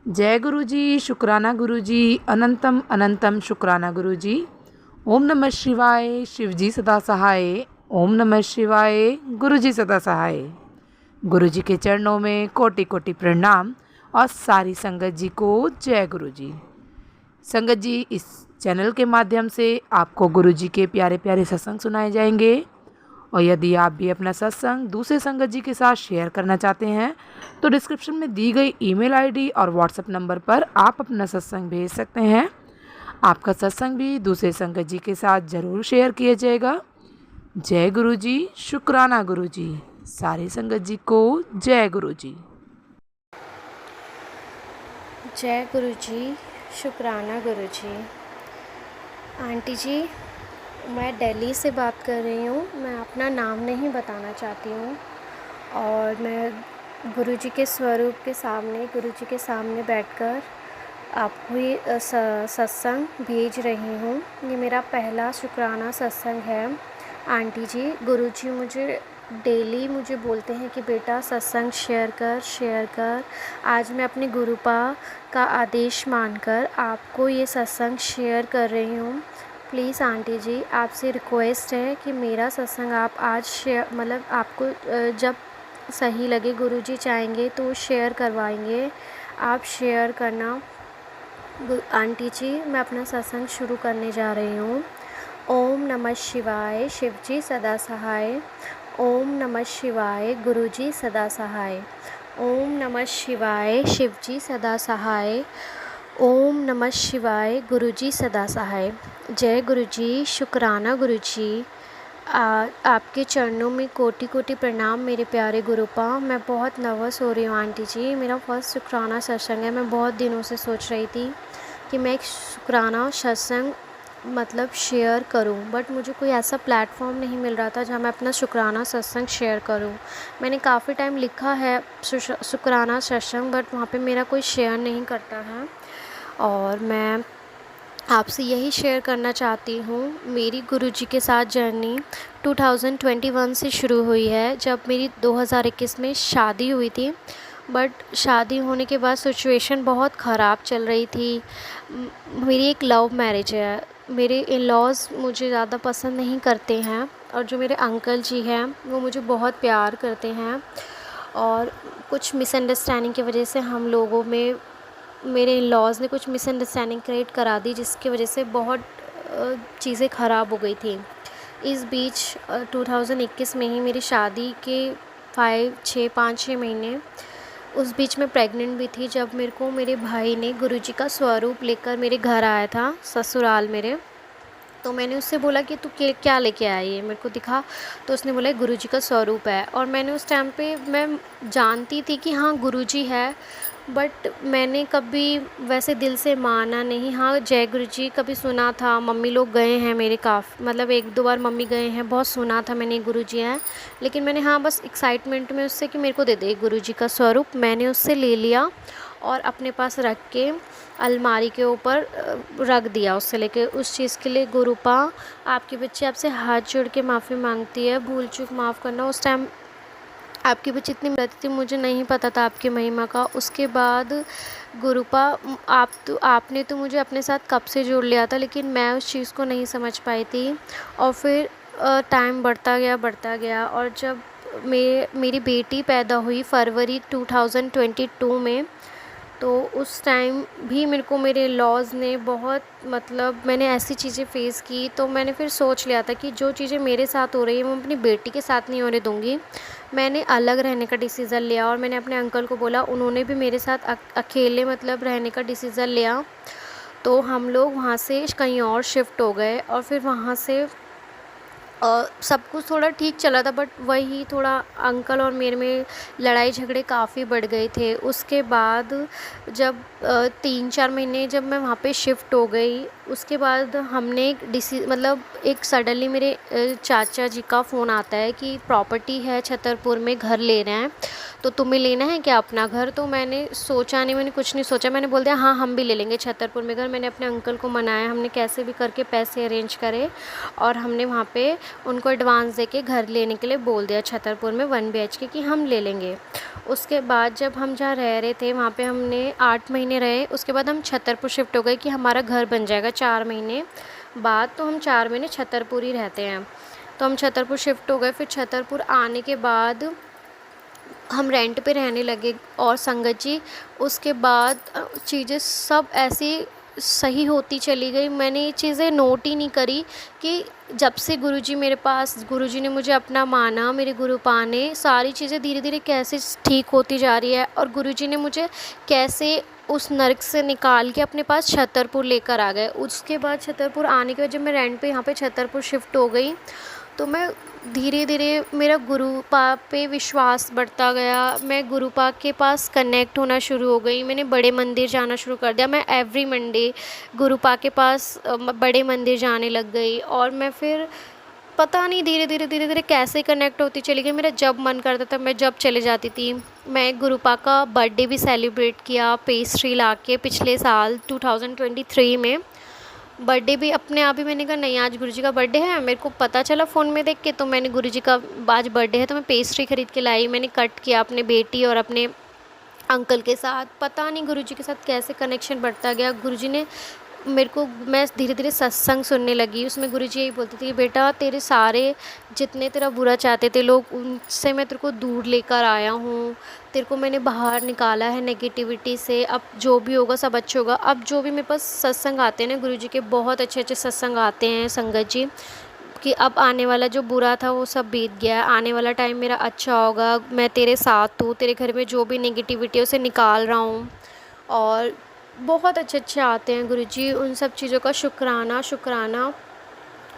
जय गुरु जी, शुक्राना गुरु जी, अनंतम अनंतम शुक्राना गुरु जी। ओम नमः शिवाय, शिव जी सदा सहाय। ओम नमः शिवाय, गुरु जी सदा सहाय। गुरु जी के चरणों में कोटि कोटि प्रणाम और सारी संगत जी को जय गुरु जी। संगत जी, इस चैनल के माध्यम से आपको गुरु जी के प्यारे प्यारे सत्संग सुनाए जाएंगे और यदि आप भी अपना सत्संग दूसरे संगत जी के साथ शेयर करना चाहते हैं तो डिस्क्रिप्शन में दी गई ईमेल आईडी और व्हाट्सएप नंबर पर आप अपना सत्संग भेज सकते हैं। आपका सत्संग भी दूसरे संगत जी के साथ ज़रूर शेयर किया जाएगा। जय गुरु जी, शुक्राना गुरु जी। सारी संगत जी को जय गुरु जी। जय गुरु जी, शुक्राना गुरु जी। आंटी जी, मैं दिल्ली से बात कर रही हूँ। मैं अपना नाम नहीं बताना चाहती हूँ और मैं गुरु जी के स्वरूप के सामने, गुरु जी के सामने बैठकर आपको ये सत्संग भेज रही हूँ। ये मेरा पहला शुक्राना सत्संग है। आंटी जी, गुरु जी मुझे डेली बोलते हैं कि बेटा सत्संग शेयर कर। आज मैं अपने गुरुपा का आदेश मानकर आपको ये सत्संग शेयर कर रही हूँ। प्लीज़ आंटी जी, आपसे रिक्वेस्ट है कि मेरा सत्संग आप आज शेयर आपको जब सही लगे, गुरु जी चाहेंगे तो शेयर करवाएंगे। आप शेयर करना। आंटी जी, मैं अपना सत्संग शुरू करने जा रही हूँ। ओम नमः शिवाय, शिव जी सदा सहाय। ओम नमः शिवाय, गुरु जी सदा सहाय। ओम नमः शिवाय, शिव जी सदा सहाय। ओम नमः शिवाय, गुरु जी सदा सहाय। जय गुरु जी, शुक्राना गुरु जी। आपके चरणों में कोटि कोटि प्रणाम मेरे प्यारे गुरुपा। मैं बहुत नर्वस हो रही हूँ आंटी जी। मेरा फर्स्ट शुक्राना सत्संग है। मैं बहुत दिनों से सोच रही थी कि मैं एक शुक्राना सत्संग शेयर करूं, बट मुझे कोई ऐसा प्लेटफॉर्म नहीं मिल रहा था जहां मैं अपना शुक्राना सत्संग शेयर करूं। मैंने काफ़ी टाइम लिखा है शुक्राना सत्संग, बट वहां पे मेरा कोई शेयर नहीं करता है और मैं आपसे यही शेयर करना चाहती हूँ। मेरी गुरुजी के साथ जर्नी 2021 से शुरू हुई है, जब मेरी 2021 में शादी हुई थी। बट शादी होने के बाद सिचुएशन बहुत ख़राब चल रही थी। मेरी एक लव मैरिज है। मेरे इन लॉज़ मुझे ज़्यादा पसंद नहीं करते हैं और जो मेरे अंकल जी हैं वो मुझे बहुत प्यार करते हैं और कुछ मिसअंडरस्टैंडिंग की वजह से हम लोगों में, मेरे इन लॉज़ ने कुछ मिसअंडरस्टैंडिंग क्रिएट करा दी, जिसकी वजह से बहुत चीज़ें ख़राब हो गई थी। इस बीच 2021 में ही मेरी शादी के 5-6 महीने उस बीच में प्रेग्नेंट भी थी, जब मेरे को मेरे भाई ने गुरुजी का स्वरूप लेकर मेरे घर आया था ससुराल मेरे। तो मैंने उससे बोला कि तू क्या लेके आई है, मेरे को दिखा। तो उसने बोला गुरुजी का स्वरूप है। और मैंने उस टाइम पे, मैं जानती थी कि हाँ गुरुजी है, बट मैंने कभी वैसे दिल से माना नहीं। हाँ, जय गुरुजी कभी सुना था, मम्मी लोग गए हैं मेरे, काफ़ी 1-2 बार मम्मी गए हैं, बहुत सुना था मैंने गुरुजी हैं। लेकिन मैंने हाँ बस एक्साइटमेंट में उससे कि मेरे को दे दे गुरुजी का स्वरूप, मैंने उससे ले लिया और अपने पास रख के अलमारी के ऊपर रख दिया उससे लेके। उस चीज़ के लिए गुरुपा, आपकी बच्ची आपसे हाथ जोड़ के माफ़ी मांगती है, भूल चूक माफ़ करना। उस टाइम आपकी बच्ची इतनी रहती थी, मुझे नहीं पता था आपकी महिमा का। उसके बाद गुरुपा, आपने तो मुझे अपने साथ कब से जोड़ लिया था, लेकिन मैं उस चीज़ को नहीं समझ पाई थी। और फिर टाइम बढ़ता गया और जब मेरी बेटी पैदा हुई फरवरी 2022 में, तो उस टाइम भी मेरे को मेरे लॉज़ ने बहुत, मैंने ऐसी चीज़ें फ़ेस की। तो मैंने फिर सोच लिया था कि जो चीज़ें मेरे साथ हो रही है वो अपनी बेटी के साथ नहीं होने दूँगी। मैंने अलग रहने का डिसीज़न लिया और मैंने अपने अंकल को बोला, उन्होंने भी मेरे साथ अकेले रहने का डिसीज़न लिया। तो हम लोग वहाँ से कहीं और शिफ्ट हो गए और फिर वहाँ से सब कुछ थोड़ा ठीक चला था, बट वही थोड़ा अंकल और मेरे में लड़ाई झगड़े काफ़ी बढ़ गए थे। उसके बाद जब 3-4 महीने जब मैं वहाँ पे शिफ्ट हो गई, उसके बाद हमने एक सडनली मेरे चाचा जी का फ़ोन आता है कि प्रॉपर्टी है छतरपुर में, घर ले रहे हैं। तो तुम्हें लेना है क्या अपना घर? तो मैंने सोचा नहीं, मैंने कुछ नहीं सोचा, मैंने बोल दिया हाँ हम भी ले लेंगे छतरपुर में घर। मैंने अपने अंकल को मनाया, हमने कैसे भी करके पैसे अरेंज करे और हमने वहाँ पे उनको एडवांस दे के घर लेने के लिए बोल दिया छतरपुर में 1 BHK कि हम ले लेंगे। उसके बाद जब हम जहाँ रह रहे थे वहाँ पे हमने 8 महीने रहे। उसके बाद हम छतरपुर शिफ्ट हो गए कि हमारा घर बन जाएगा 4 महीने बाद, तो हम 4 महीने छतरपुर ही रहते हैं। तो हम छतरपुर शिफ्ट हो गए। फिर छतरपुर आने के बाद हम रेंट पे रहने लगे। और संगत जी उसके बाद चीज़ें सब ऐसी सही होती चली गई। मैंने ये चीज़ें नोट ही नहीं करी कि जब से गुरुजी मेरे पास, गुरुजी ने मुझे अपना माना, मेरे गुरुपा ने सारी चीज़ें धीरे धीरे कैसे ठीक होती जा रही है और गुरुजी ने मुझे कैसे उस नर्क से निकाल के अपने पास छतरपुर लेकर आ गए। उसके बाद छतरपुर आने के बाद जब मैं रेंट पे यहाँ पे छतरपुर शिफ्ट हो गई तो मैं धीरे धीरे मेरा गुरुपा पे विश्वास बढ़ता गया। मैं गुरुपा के पास कनेक्ट होना शुरू हो गई। मैंने बड़े मंदिर जाना शुरू कर दिया। मैं एवरी मंडे गुरुपा के पास बड़े मंदिर जाने लग गई। और मैं फिर पता नहीं धीरे धीरे कैसे कनेक्ट होती चली गई। मेरा जब मन करता था मैं जब चले जाती थी। मैं गुरुपा का बर्थडे भी सेलिब्रेट किया पेस्ट्री ला के पिछले साल 2023 में। बर्थडे भी अपने आप ही, मैंने कहा नहीं आज गुरुजी का बर्थडे है, मेरे को पता चला फ़ोन में देख के, तो मैंने गुरुजी का आज बर्थडे है तो मैं पेस्ट्री ख़रीद के लाई। मैंने कट किया अपने बेटी और अपने अंकल के साथ। पता नहीं गुरुजी के साथ कैसे कनेक्शन बढ़ता गया। गुरुजी ने मेरे को, मैं धीरे धीरे सत्संग सुनने लगी। उसमें गुरुजी यही बोलते थे कि बेटा तेरे सारे जितने तेरा बुरा चाहते थे लोग, उनसे मैं तेरे को दूर लेकर आया हूँ। तेरे को मैंने बाहर निकाला है नेगेटिविटी से। अब जो भी होगा सब अच्छा होगा। अब जो भी मेरे पास सत्संग आते हैं ना गुरुजी के, बहुत अच्छे अच्छे सत्संग आते हैं संगत जी, कि अब आने वाला जो बुरा था वो सब बीत गया है, आने वाला टाइम मेरा अच्छा होगा, मैं तेरे साथ हूँ, तेरे घर में जो भी नेगेटिविटी है उसे निकाल रहा हूँ। और बहुत अच्छे अच्छे आते हैं गुरुजी। उन सब चीज़ों का शुक्राना शुक्राना।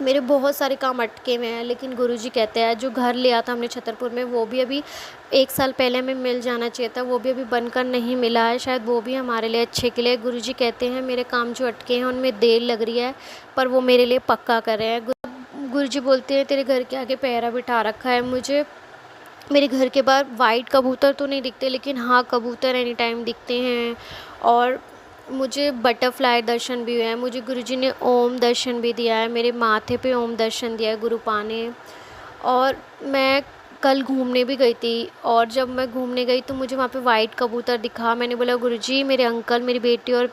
मेरे बहुत सारे काम अटके हुए हैं लेकिन गुरुजी कहते हैं जो घर लिया था हमने छतरपुर में वो भी अभी 1 साल पहले हमें मिल जाना चाहिए था, वो भी अभी बनकर नहीं मिला है। शायद वो भी हमारे लिए अच्छे के लिए। गुरुजी कहते हैं मेरे काम जो अटके हैं उनमें देर लग रही है पर वो मेरे लिए पक्का कर रहे हैं। गुरुजी बोलते हैं तेरे घर के आगे पहरा बिठा रखा है। मुझे मेरे घर के बाहर वाइट कबूतर तो नहीं दिखते लेकिन हाँ कबूतर एनी टाइम दिखते हैं। और मुझे बटरफ्लाई दर्शन भी हुए हैं। मुझे गुरुजी ने ओम दर्शन भी दिया है, मेरे माथे पे ओम दर्शन दिया है गुरुपा ने। और मैं कल घूमने भी गई थी और जब मैं घूमने गई तो मुझे वहाँ पे वाइट कबूतर दिखा। मैंने बोला गुरुजी मेरे अंकल, मेरी बेटी और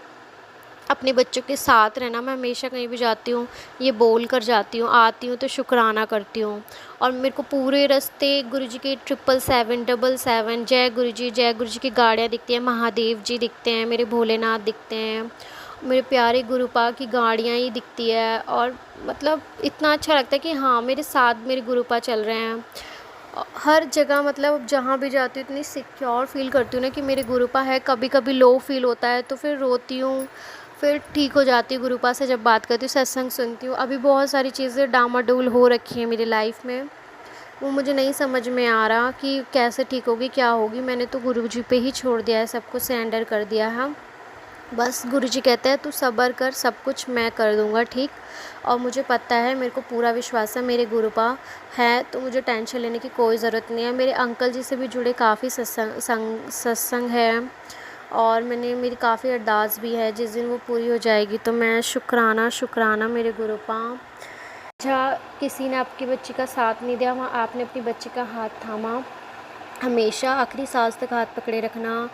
अपने बच्चों के साथ रहना। मैं हमेशा कहीं भी जाती हूँ ये बोल कर जाती हूँ, आती हूँ तो शुक्राना करती हूँ। और मेरे को पूरे रास्ते गुरुजी के 777 जय गुरुजी की गाड़ियाँ दिखती हैं, महादेव जी दिखते हैं, मेरे भोलेनाथ दिखते हैं, मेरे प्यारे गुरुपा की गाड़ियाँ ही दिखती है। और मतलब इतना अच्छा लगता है कि हाँ मेरे साथ मेरे गुरुपा चल रहे हैं। हर जगह मतलब जहाँ भी जाती हूँ इतनी सिक्योर फील करती हूँ ना कि मेरे गुरुपा है। कभी कभी लो फील होता है तो फिर रोती हूँ, फिर ठीक हो जाती हूँ गुरुपा से जब बात करती हूँ, सत्संग सुनती हूँ। अभी बहुत सारी चीज़ें डामाडोल हो रखी हैं मेरी लाइफ में, वो मुझे नहीं समझ में आ रहा कि कैसे ठीक होगी क्या होगी। मैंने तो गुरुजी पे ही छोड़ दिया है, सब कुछ सरेंडर कर दिया है। बस गुरुजी कहते हैं तू सब्र कर, सब कुछ मैं कर दूँगा ठीक। और मुझे पता है, मेरे को पूरा विश्वास है मेरे गुरुपा हैं तो मुझे टेंशन लेने की कोई ज़रूरत नहीं है। मेरे अंकल जी से भी जुड़े काफ़ी सत्संग है और मेरी काफ़ी अरदास भी है, जिस दिन वो पूरी हो जाएगी तो मैं शुक्राना शुक्राना मेरे गुरुपा। जहाँ किसी ने आपकी बच्ची का साथ नहीं दिया वहाँ आपने अपनी बच्ची का हाथ थामा। हमेशा आखिरी सांस तक हाथ पकड़े रखना।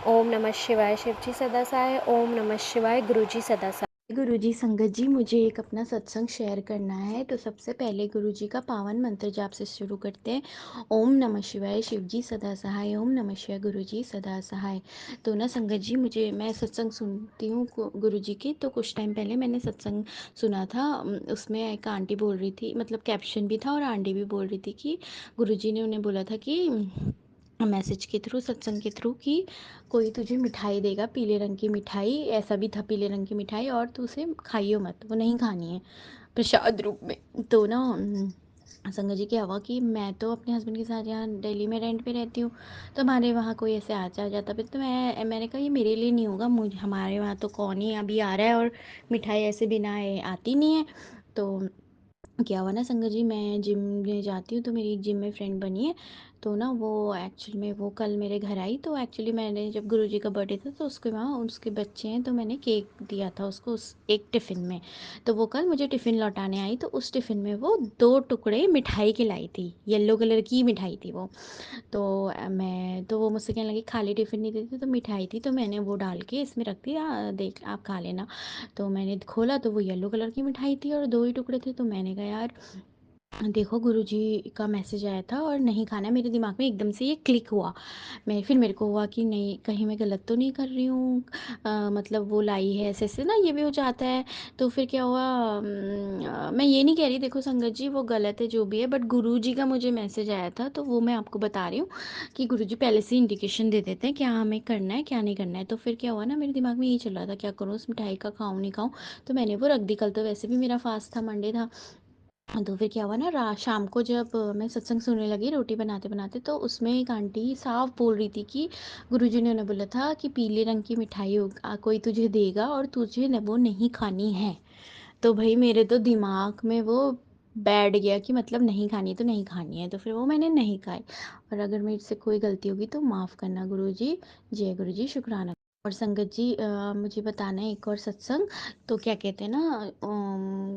ओम नमः शिवाय। शिव जी सदा सहाय। ओम नमः शिवाय। गुरु जी सदा सहाय। गुरुजी संगत जी, मुझे एक अपना सत्संग शेयर करना है। तो सबसे पहले गुरुजी का पावन मंत्र जाप से शुरू करते हैं। ओम नमः शिवाय। शिव जी सदा सहाय। ओम नमः शिवाय। गुरुजी सदा सहाय। तो ना संगत जी, मैं सत्संग सुनती हूँ गुरुजी की। तो कुछ टाइम पहले मैंने सत्संग सुना था, उसमें एक आंटी बोल रही थी, मतलब कैप्शन भी था और आंटी भी बोल रही थी कि गुरुजी ने उन्हें बोला था कि मैसेज के थ्रू, सत्संग के थ्रू, कि कोई तुझे मिठाई देगा, पीले रंग की मिठाई, ऐसा भी था पीले रंग की मिठाई, और तू उसे खाइयो मत, वो नहीं खानी है प्रसाद रूप में। तो ना संगत जी क्या हुआ कि मैं तो अपने हस्बैंड के साथ यहाँ दिल्ली में रेंट पे रहती हूँ, तो हमारे वहाँ कोई ऐसे आ जाता फिर तो मैंने कहा ये मेरे लिए नहीं होगा, मुझे हमारे वहाँ तो कौन ही अभी आ रहा है और मिठाई ऐसे बिना आती नहीं है। तो क्या हुआ ना संगत जी, मैं जिम में जाती हूँ तो मेरी एक जिम में फ्रेंड बनी है। तो ना वो एक्चुअली में वो कल मेरे घर आई, तो एक्चुअली मैंने जब गुरुजी का बर्थडे था तो उसके वहाँ उसके बच्चे हैं, तो मैंने केक दिया था उसको उस एक टिफ़िन में। तो वो कल मुझे टिफ़िन लौटाने आई, तो उस टिफ़िन में वो 2 टुकड़े मिठाई के लाई थी, येलो कलर की मिठाई थी वो। तो मैं तो वो मुझसे कहने लगी खाली टिफ़िन नहीं देती, तो मिठाई थी तो मैंने वो डाल के इसमें रख दी, देख आप खा लेना। तो मैंने खोला तो वो येलो कलर की मिठाई थी और 2 ही टुकड़े थे, तो मैंने कहा यार देखो गुरुजी का मैसेज आया था और नहीं खाना है। मेरे दिमाग में एकदम से ये क्लिक हुआ। फिर मेरे को हुआ कि नहीं कहीं मैं गलत तो नहीं कर रही हूँ, मतलब वो लाई है ऐसे ऐसे ना, ये भी हो जाता है। तो फिर क्या हुआ, मैं ये नहीं कह रही देखो संगत जी वो गलत है जो भी है, बट गुरुजी का मुझे मैसेज आया था तो वो मैं आपको बता रही हूँ कि गुरुजी पहले से इंडिकेशन दे देते हैं क्या हमें करना है क्या नहीं करना है। तो फिर क्या हुआ ना, मेरे दिमाग में यही चल रहा था क्या करूँ उस मिठाई का, खाऊँ नहीं खाऊँ। तो मैंने वो रख दी, कल तो वैसे भी मेरा फास्ट था, मंडे था। तो फिर क्या हुआ ना, शाम को जब मैं सत्संग सुनने लगी रोटी बनाते बनाते, तो उसमें एक आंटी साफ बोल रही थी कि गुरुजी ने उन्हें बोला था कि पीले रंग की मिठाई कोई तुझे देगा और तुझे वो नहीं खानी है। तो भाई मेरे तो दिमाग में वो बैठ गया कि मतलब नहीं खानी है तो नहीं खानी है, तो फिर वो मैंने नहीं खाई। और अगर मेरे से कोई गलती होगी तो माफ़ करना गुरुजी। जय गुरुजी, शुक्राना। और संगत जी मुझे बताना है एक और सत्संग। तो क्या कहते हैं ना,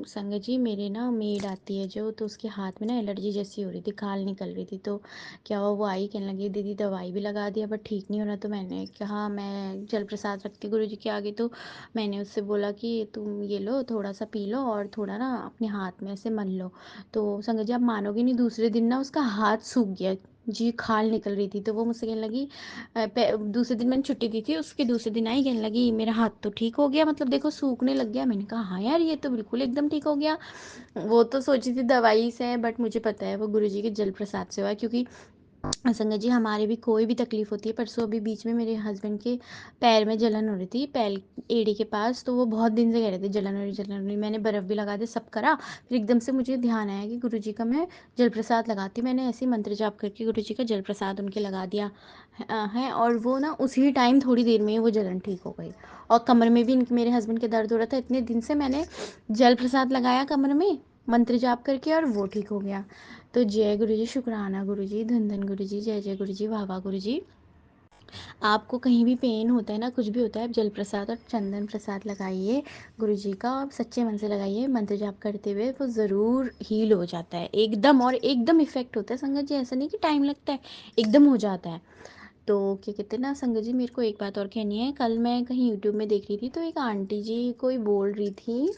संगत जी मेरे ना मेड आती है जो, तो उसके हाथ में ना एलर्जी जैसी हो रही थी, खाल निकल रही थी। तो क्या हुआ, वो आई कहने लगी दीदी दवाई भी लगा दिया बट ठीक नहीं हो रहा। तो मैंने कहा मैं जल प्रसाद रखती गुरु जी के आगे, तो मैंने उससे बोला कि तुम ये लो थोड़ा सा पी लो और थोड़ा ना अपने हाथ में ऐसे मल लो। तो संगत जी आप मानोगे नहीं, दूसरे दिन ना उसका हाथ सूख गया जी, खाल निकल रही थी। तो वो मुझसे कहने लगी दूसरे दिन मैंने छुट्टी दी थी, उसके दूसरे दिन आई कहने लगी मेरा हाथ तो ठीक हो गया, मतलब देखो सूखने लग गया। मैंने कहा हाँ यार ये तो बिल्कुल एकदम ठीक हो गया। वो तो सोची थी दवाई से है, बट मुझे पता है वो गुरुजी के जल प्रसाद से हुआ है, क्योंकि संगत जी हमारे भी कोई भी तकलीफ होती है। परसों अभी बीच में मेरे हस्बैंड के पैर में जलन हो रही थी, पैर एड़ी के पास, तो वो बहुत दिन से कह रहे थे जलन हो रही जलन हो रही। मैंने बर्फ़ भी लगा दी, सब करा। फिर एकदम से मुझे ध्यान आया कि गुरुजी का मैं जल प्रसाद लगाती, मैंने ऐसे ही मंत्र जाप करके गुरुजी का जल प्रसाद उनके लगा दिया है। और वो ना उसी टाइम थोड़ी देर में ही वो जलन ठीक हो गई। और कमर में भी मेरे हस्बैंड के दर्द हो रहा था इतने दिन से, मैंने जल प्रसाद लगाया कमर में मंत्र जाप करके और वो ठीक हो गया। तो जय गुरु जी, शुक्राना गुरु जी, धन धन गुरु जी, जय जय गुरु जी, वाह वाह गुरु जी। आपको कहीं भी पेन होता है ना, कुछ भी होता है, आप जल प्रसाद और चंदन प्रसाद लगाइए गुरु जी का, आप सच्चे मन से लगाइए मंत्र जाप करते हुए, वो ज़रूर हील हो जाता है एकदम, और एकदम इफेक्ट होता है संगत जी, ऐसा नहीं कि टाइम लगता है, एकदम हो जाता है। तो क्या कहते हैं ना संगत जी, मेरे को एक बात और कहनी है। कल मैं कहीं यूट्यूब में देख रही थी तो एक आंटी जी कोई बोल रही थी,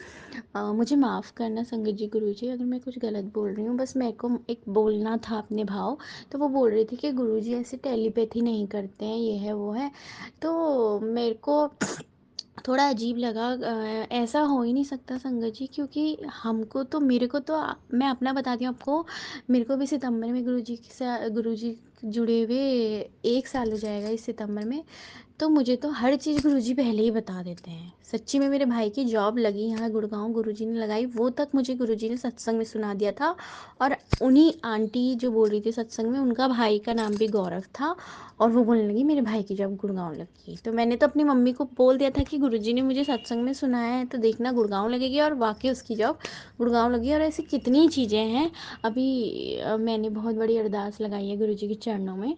मुझे माफ़ करना संगत जी गुरु जी अगर मैं कुछ गलत बोल रही हूँ, बस मेरे को एक बोलना था अपने भाव। तो वो बोल रही थी कि गुरु जी ऐसे टेलीपैथी नहीं करते हैं, ये है वो है। तो मेरे को थोड़ा अजीब लगा, ऐसा हो ही नहीं सकता संगत जी, क्योंकि हमको तो, मेरे को तो मैं अपना बताती हूँ आपको। मेरे को भी सितंबर में गुरु जी जुड़े हुए 1 साल हो जाएगा इस सितंबर में। तो मुझे तो हर चीज़ गुरुजी पहले ही बता देते हैं। सच्ची में मेरे भाई की जॉब लगी यहाँ गुड़गांव, गुरुजी ने लगाई, वो तक मुझे गुरुजी ने सत्संग में सुना दिया था। और उन्हीं आंटी जो बोल रही थी सत्संग में, उनका भाई का नाम भी गौरव था, और वो बोलने लगी मेरे भाई की जॉब गुड़गांव लगी। तो मैंने तो अपनी मम्मी को बोल दिया था कि गुरुजी ने मुझे सत्संग में सुनाया है तो देखना गुड़गांव लगेगी, और वाकई उसकी जॉब गुड़गांव लगी। और ऐसी कितनी चीज़ें हैं। अभी मैंने बहुत बड़ी अरदास लगाई है गुरुजी के चरणों में,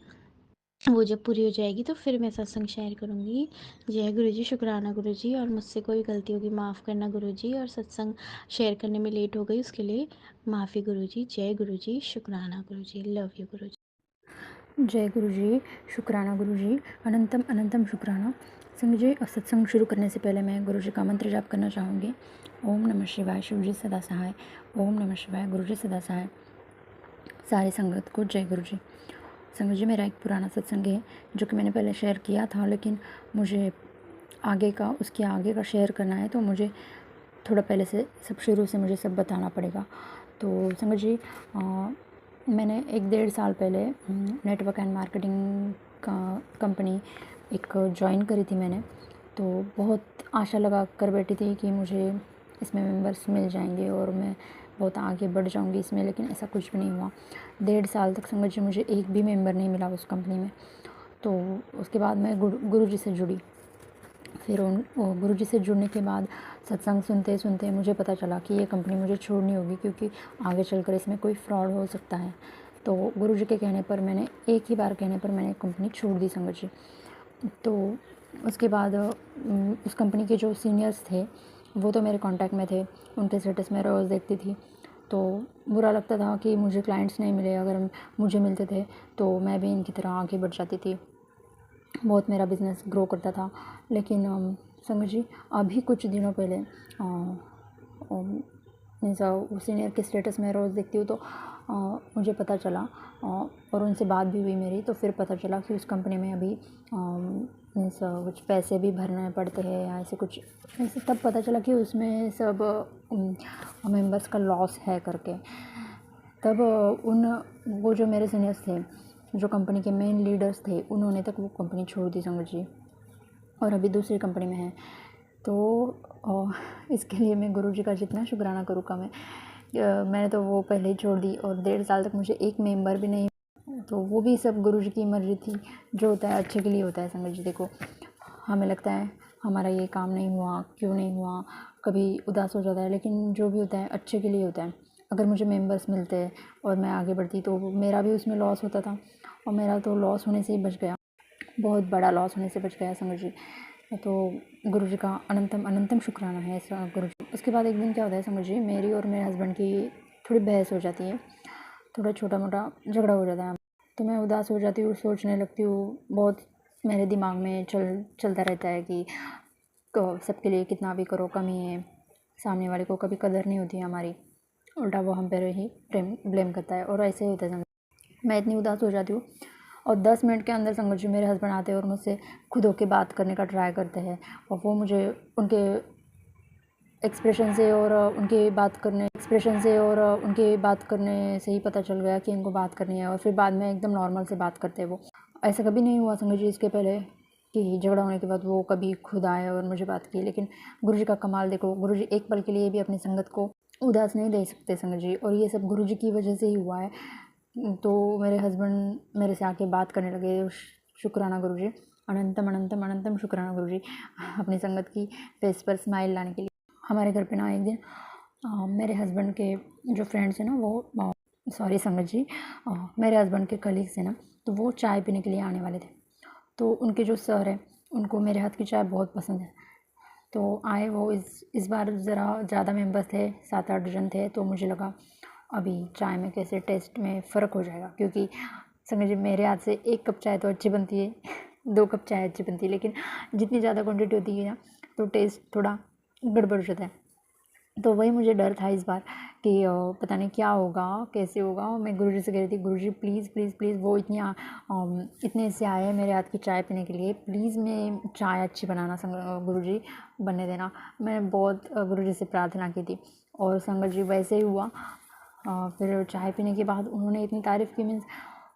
वो जब पूरी हो जाएगी तो फिर मैं सत्संग शेयर करूँगी। जय गुरु जी, शुक्राना गुरु जी, और मुझसे कोई गलती होगी माफ़ करना गुरु जी, और सत्संग शेयर करने में लेट हो गई उसके लिए माफ़ी गुरु जी। जय गुरु जी, शुक्राना गुरु जी, लव यू गुरु जी। जय गुरु जी, शुक्राना गुरु जी, अनंतम अनंतम शुक्राना। संग जी, सत्संग शुरू करने से पहले मैं गुरु जी का मंत्र जाप करना चाहूँगी। ओम नमः शिवाय, शिव जी सदा सहाय। ओम नमः शिवाय, गुरु जी सदा सहाय। सारी संगत को जय गुरु जी। संगत जी, मेरा एक पुराना सत्संग है जो कि मैंने पहले शेयर किया था, लेकिन मुझे उसके आगे का शेयर करना है, तो मुझे थोड़ा पहले से सब शुरू से मुझे सब बताना पड़ेगा। तो संगत जी, मैंने 1-1.5 साल पहले नेटवर्क एंड मार्केटिंग का कंपनी एक जॉइन करी थी मैंने। तो बहुत आशा लगा कर बैठी थी कि मुझे इसमें मेंबर्स मिल जाएंगे और मैं बहुत आगे बढ़ जाऊंगी इसमें, लेकिन ऐसा कुछ भी नहीं हुआ। 1.5 साल तक समझिए मुझे एक भी मेंबर नहीं मिला उस कंपनी में। तो उसके बाद मैं गुरु जी से जुड़ी। फिर गुरु जी से जुड़ने के बाद सत्संग सुनते सुनते मुझे पता चला कि ये कंपनी मुझे छोड़नी होगी, क्योंकि आगे चलकर इसमें कोई फ्रॉड हो सकता है। तो गुरुजी के कहने पर मैंने एक ही बार कहने पर मैंने कंपनी छोड़ दी संगत जी। तो उसके बाद उस कंपनी के जो सीनियर्स थे वो तो मेरे कांटेक्ट में थे, उनके स्टेटस मैं रोज़ देखती थी। तो बुरा लगता था कि मुझे क्लाइंट्स नहीं मिले, अगर मुझे मिलते थे तो मैं भी इनकी तरह आगे बढ़ जाती थी, बहुत मेरा बिज़नेस ग्रो करता था। लेकिन संगत जी अभी कुछ दिनों पहले मीन्स सीनियर के स्टेटस में रोज़ देखती हूँ तो मुझे पता चला और उनसे बात भी हुई मेरी, तो फिर पता चला कि उस कंपनी में अभी मीन्स कुछ पैसे भी भरने पड़ते हैं या ऐसे कुछ, ऐसे तब पता चला कि उसमें सब मेंबर्स का लॉस है करके। तब वो जो मेरे सीनियर्स थे, जो कंपनी के मेन लीडर्स थे, उन्होंने तक वो कंपनी छोड़ दी संगत जी, और अभी दूसरी कंपनी में है। तो इसके लिए मैं गुरुजी का जितना शुक्राना करूँ कम है। मैंने तो वो पहले ही छोड़ दी और 1.5 साल तक मुझे एक मेंबर भी नहीं, तो वो भी सब गुरुजी की मर्ज़ी थी। जो होता है अच्छे के लिए होता है संगत जी। देखो हमें लगता है हमारा ये काम नहीं हुआ, क्यों नहीं हुआ, कभी उदास हो जाता है, लेकिन जो भी होता है अच्छे के लिए होता है। अगर मुझे मेंबर्स मिलते और मैं आगे बढ़ती तो मेरा भी उसमें लॉस होता था, और मेरा तो लॉस होने से ही बच गया, बहुत बड़ा लॉस होने से बच गया संगत जी। तो गुरुजी का अनंतम अनंतम शुक्राना है गुरुजी। उसके बाद एक दिन क्या होता है संगत जी, मेरी और मेरे हस्बैंड की थोड़ी बहस हो जाती है, थोड़ा छोटा मोटा झगड़ा हो जाता है। तो मैं उदास हो जाती हूँ, सोचने लगती हूँ, बहुत मेरे दिमाग में चलता रहता है कि सबके लिए कितना भी करो कमी है, सामने वाले को कभी कदर नहीं होती है हमारी, उल्टा वो हम पर ही ब्लेम करता है, और ऐसे ही होता है संगत। मैं इतनी उदास हो जाती हूँ और 10 मिनट के अंदर संगत जी मेरे हस्बैंड आते हैं और मुझसे खुद होके बात करने का ट्राई करते हैं, और वो मुझे उनके एक्सप्रेशन से और उनके बात करने से ही पता चल गया कि इनको बात करनी है, और फिर बाद में एकदम नॉर्मल से बात करते हैं वो। ऐसा कभी नहीं हुआ संगत जी इसके पहले कि झगड़ा होने के बाद वो कभी खुद आए और मुझे बात की। लेकिन गुरुजी का कमाल देखो, गुरुजी एक पल के लिए भी अपनी संगत को उदास नहीं दे सकते संगत जी, और ये सब गुरुजी की वजह से ही हुआ है। तो मेरे हस्बैंड मेरे से आके बात करने लगे, शुक्राना गुरुजी, अनंतम अनंतम अनंतम शुक्राना गुरुजी, अपनी संगत की फेस पर स्माइल लाने के लिए। हमारे घर पे ना एक दिन मेरे हस्बैंड के जो फ्रेंड्स हैं ना, वो सॉरी संगत जी, मेरे हस्बैंड के कलीग्स हैं ना, तो वो चाय पीने के लिए आने वाले थे। तो उनके जो सर हैं उनको मेरे हाथ की चाय बहुत पसंद है, तो आए वो। इस बार ज़रा ज़्यादा मेंबर्स थे, 7-8 जन थे, तो मुझे लगा अभी चाय में कैसे टेस्ट में फ़र्क हो जाएगा, क्योंकि संगत जी मेरे हाथ से 1 कप चाय तो अच्छी बनती है, 2 कप चाय अच्छी बनती है, लेकिन जितनी ज़्यादा क्वांटिटी होती है ना तो टेस्ट थोड़ा गड़बड़ हो जाता है। तो वही मुझे डर था इस बार कि पता नहीं क्या होगा, कैसे होगा। मैं गुरुजी से कह रही थी, गुरुजी प्लीज़ प्लीज़ प्लीज़, वो इतने से आए हैं मेरे हाथ की चाय पीने के लिए, प्लीज़ मैं चाय अच्छी बनाना गुरुजी बनने देना। मैं बहुत गुरुजी से प्रार्थना की थी, और संगत जी वैसे ही हुआ। फिर चाय पीने के बाद उन्होंने इतनी तारीफ़ की, मीन्स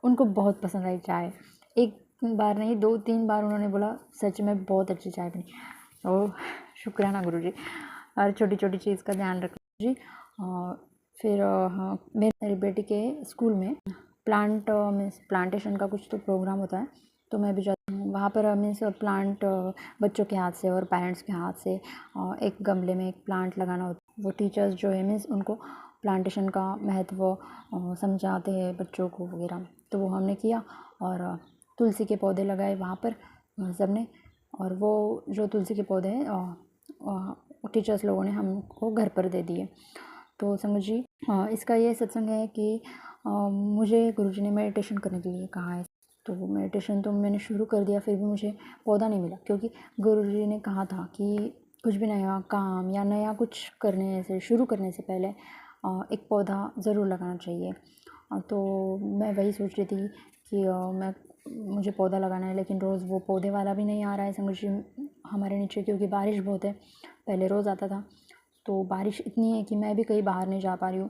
उनको बहुत पसंद आई चाय। एक बार नहीं 2-3 बार उन्होंने बोला सच में बहुत अच्छी चाय बनी। ओह शुक्राना गुरुजी, हर छोटी छोटी चीज़ का ध्यान रखना जी। फिर हाँ, मेरी बेटी के स्कूल में मीन्स प्लांटेशन का कुछ तो प्रोग्राम होता है, तो मैं भी जाती हूँ वहाँ पर। मीन्स प्लांट बच्चों के हाथ से और पेरेंट्स के हाथ से एक गमले में एक प्लांट लगाना होता है। वो टीचर्स जो है मीन्स उनको प्लांटेशन का महत्व समझाते हैं बच्चों को वगैरह, तो वो हमने किया, और तुलसी के पौधे लगाए वहाँ पर सबने, और वो जो तुलसी के पौधे टीचर्स लोगों ने हमको घर पर दे दिए। तो संगत जी इसका ये सत्संग है कि मुझे गुरुजी ने मेडिटेशन करने के लिए कहा है, तो मेडिटेशन तो मैंने शुरू कर दिया, फिर भी मुझे पौधा नहीं मिला, क्योंकि गुरुजी ने कहा था कि कुछ भी नया काम या नया कुछ शुरू करने से पहले एक पौधा ज़रूर लगाना चाहिए। तो मैं वही सोच रही थी कि मुझे पौधा लगाना है, लेकिन रोज़ वो पौधे वाला भी नहीं आ रहा है संगत जी हमारे नीचे, क्योंकि बारिश बहुत है। पहले रोज़ आता था, तो बारिश इतनी है कि मैं भी कहीं बाहर नहीं जा पा रही हूँ,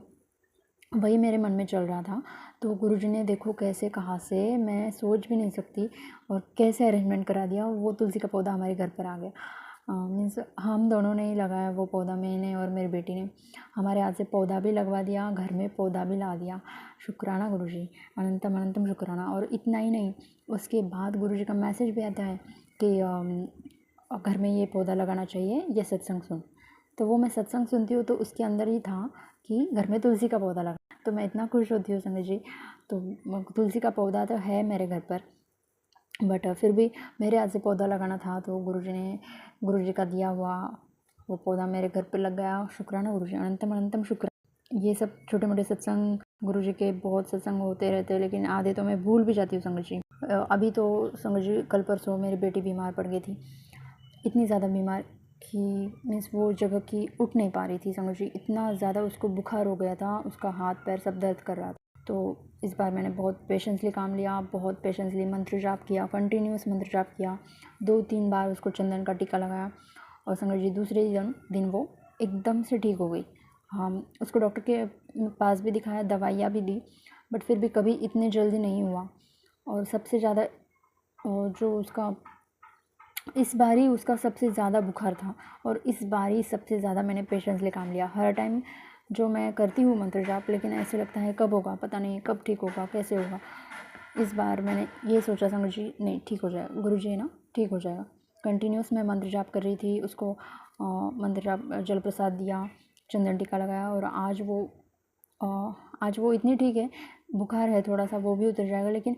वही मेरे मन में चल रहा था। तो गुरुजी ने देखो कैसे, कहाँ से, मैं सोच भी नहीं सकती, और कैसे अरेंजमेंट करा दिया, वो तुलसी का पौधा हमारे घर पर आ गया। मीन्स हम दोनों ने ही लगाया वो पौधा, मैंने और मेरी बेटी ने, हमारे हाथ से पौधा भी लगवा दिया, घर में पौधा भी ला दिया। शुक्राना गुरुजी, अनंतम अनंतम शुक्राना। और इतना ही नहीं, उसके बाद गुरुजी का मैसेज भी आता है कि घर में ये पौधा लगाना चाहिए, ये सत्संग सुन। तो वो मैं सत्संग सुनती हूँ, तो उसके अंदर ही था कि घर में तुलसी का पौधा लगा। तो मैं इतना खुश होती हूँ संगत जी। तो तुलसी का पौधा तो है मेरे घर पर, बट फिर भी मेरे हाथ से पौधा लगाना था, तो गुरुजी का दिया हुआ वो पौधा मेरे घर पे लग गया। शुक्राना गुरुजी, अनंतम अनंतम शुक्र। ये सब छोटे मोटे सत्संग गुरुजी के बहुत सत्संग होते रहते हैं, लेकिन आधे तो मैं भूल भी जाती हूँ संगत जी। अभी तो संगत जी कल परसों मेरी बेटी बीमार पड़ गई थी, इतनी ज़्यादा बीमार कि मीन्स वो जगह की उठ नहीं पा रही थी संगत जी। इतना ज़्यादा उसको बुखार हो गया था, उसका हाथ पैर सब दर्द कर रहा था। तो इस बार मैंने बहुत पेशेंसली काम लिया, बहुत पेशेंसली मंत्र जाप किया, कंटिन्यूस मंत्र जाप किया। 2-3 बार उसको चंदन का टीका लगाया और संगत जी दूसरे दिन वो एकदम से ठीक हो गई। हम उसको डॉक्टर के पास भी दिखाया, दवाइयाँ भी दी, बट फिर भी कभी इतने जल्दी नहीं हुआ। और सबसे ज़्यादा जो उसका इस बार ही उसका सबसे ज़्यादा बुखार था, और इस बार ही सबसे ज़्यादा मैंने पेशेंसली काम लिया। हर टाइम जो मैं करती हूँ मंत्र जाप, लेकिन ऐसे लगता है कब होगा, पता नहीं कब ठीक होगा, कैसे होगा। इस बार मैंने ये सोचा संगत जी नहीं, ठीक हो जाएगा, गुरुजी है ना, ठीक हो जाएगा। कंटिन्यूस मैं मंत्र जाप कर रही थी, उसको मंत्र जाप जल प्रसाद दिया, चंदन टीका लगाया, और आज वो इतनी ठीक है। बुखार है थोड़ा सा, वो भी उतर जाएगा, लेकिन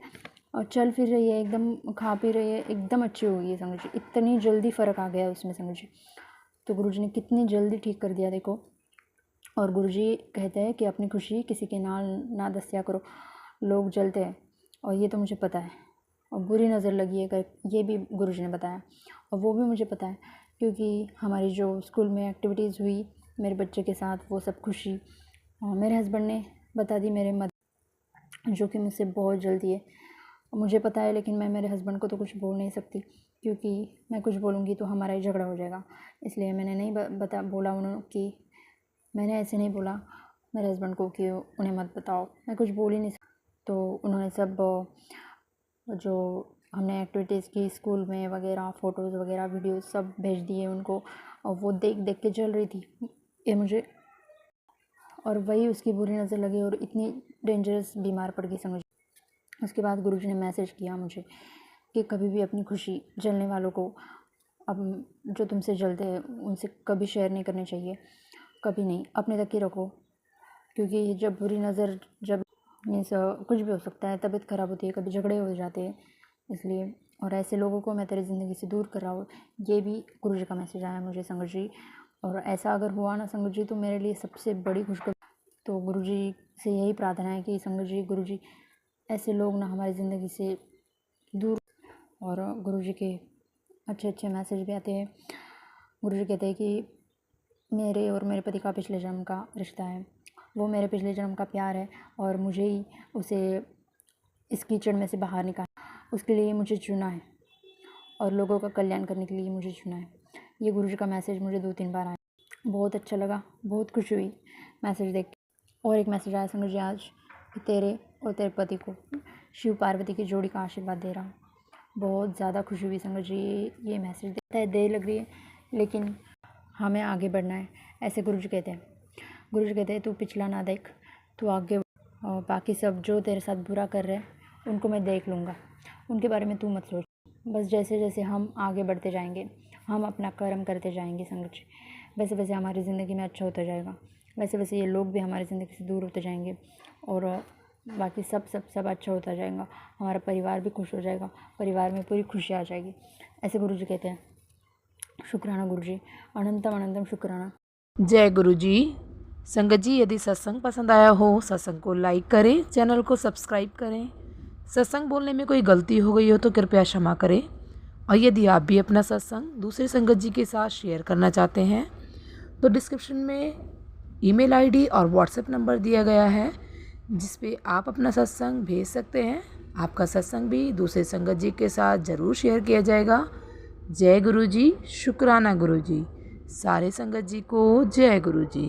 चल फिर रही है, एकदम खा पी रही है, एकदम अच्छी हो गई है संगत जी। इतनी जल्दी फ़र्क आ गया उसमें संगत जी। तो गुरुजी ने कितनी जल्दी ठीक कर दिया देखो। और गुरुजी कहते हैं कि अपनी खुशी किसी के नाल ना दस्या करो, लोग जलते हैं, और ये तो मुझे पता है। और बुरी नज़र लगी है ये भी गुरुजी ने बताया, और वो भी मुझे पता है, क्योंकि हमारी जो स्कूल में एक्टिविटीज़ हुई मेरे बच्चे के साथ, वो सब खुशी मेरे हस्बैंड ने बता दी, मेरे मदर, जो कि मुझसे बहुत जल्दी है। मुझे पता है, लेकिन मैं मेरे हस्बैंड को तो कुछ बोल नहीं सकती, क्योंकि मैं कुछ बोलूँगी तो हमारा ही झगड़ा हो जाएगा। इसलिए मैंने नहीं बोला उन्होंने कि मैंने ऐसे नहीं बोला मेरे हस्बैंड को कि उन्हें मत बताओ, मैं कुछ बोल ही नहीं सकती। तो उन्होंने सब जो हमने एक्टिविटीज़ की स्कूल में वगैरह, फ़ोटोज़ वगैरह, वीडियोज़ सब भेज दिए उनको, और वो देख देख के जल रही थी ये मुझे, और वही उसकी बुरी नज़र लगी और इतनी डेंजरस बीमार पड़ गई समझ। उसके बाद गुरुजी ने मैसेज किया मुझे कि कभी भी अपनी खुशी जलने वालों को, अब जो तुमसे जलते हैं उनसे कभी शेयर नहीं करनी चाहिए, कभी नहीं, अपने तक ही रखो, क्योंकि जब बुरी नज़र, जब मीन्स कुछ भी हो सकता है, तबीयत ख़राब होती है, कभी झगड़े हो जाते हैं, इसलिए। और ऐसे लोगों को मैं तेरी ज़िंदगी से दूर कर रहा हूँ, ये भी गुरुजी का मैसेज आया मुझे संगत जी। और ऐसा अगर हुआ ना संगत जी, तो मेरे लिए सबसे बड़ी खुशखबरी। तो गुरुजी से यही प्रार्थना है कि संगत जी, गुरुजी ऐसे लोग ना हमारी ज़िंदगी से दूर। और गुरुजी के अच्छे अच्छे मैसेज भी आते हैं। गुरुजी कहते हैं कि मेरे और मेरे पति का पिछले जन्म का रिश्ता है, वो मेरे पिछले जन्म का प्यार है, और मुझे ही उसे इस कीचड़ में से बाहर निकाला, उसके लिए मुझे चुना है, और लोगों का कल्याण करने के लिए मुझे चुना है। ये गुरुजी का मैसेज मुझे 2-3 बार आया, बहुत अच्छा लगा, बहुत खुशी हुई मैसेज देख के। और एक मैसेज आया संगत जी आज कि तेरे और तेरे पति को शिव पार्वती की जोड़ी का आशीर्वाद दे रहा हूँ। बहुत ज़्यादा खुशी हुई संगत जी, ये मैसेज देता है, देर लग रही है, लेकिन हमें आगे बढ़ना है, ऐसे गुरुजी कहते हैं। गुरुजी कहते हैं तू पिछला ना देख, तू आगे, और बाकी सब जो तेरे साथ बुरा कर रहे हैं उनको मैं देख लूँगा, उनके बारे में तू मत सोच। बस जैसे जैसे हम आगे बढ़ते जाएंगे, हम अपना कर्म करते जाएंगे संगत जी, वैसे वैसे हमारी ज़िंदगी में अच्छा होता जाएगा, वैसे वैसे ये लोग भी हमारी ज़िंदगी से दूर होते जाएंगे, और बाकी सब अच्छा होता जाएगा, हमारा परिवार भी खुश हो जाएगा, परिवार में पूरी खुशी आ जाएगी, ऐसे गुरुजी कहते हैं। शुक्राना गुरुजी, अनंतम अनंतम शुक्राना। जय गुरुजी। संगत जी, यदि सत्संग पसंद आया हो, सत्संग को लाइक करें, चैनल को सब्सक्राइब करें। सत्संग बोलने में कोई गलती हो गई हो तो कृपया क्षमा करें। और यदि आप भी अपना सत्संग दूसरे संगत जी के साथ शेयर करना चाहते हैं तो डिस्क्रिप्शन में ईमेल आईडी और व्हाट्सएप नंबर दिया गया है, जिस पे आप अपना सत्संग भेज सकते हैं। आपका सत्संग भी दूसरे संगत जी के साथ ज़रूर शेयर किया जाएगा। जय गुरुजी, शुक्राना गुरुजी, सारे संगत जी को जय गुरुजी।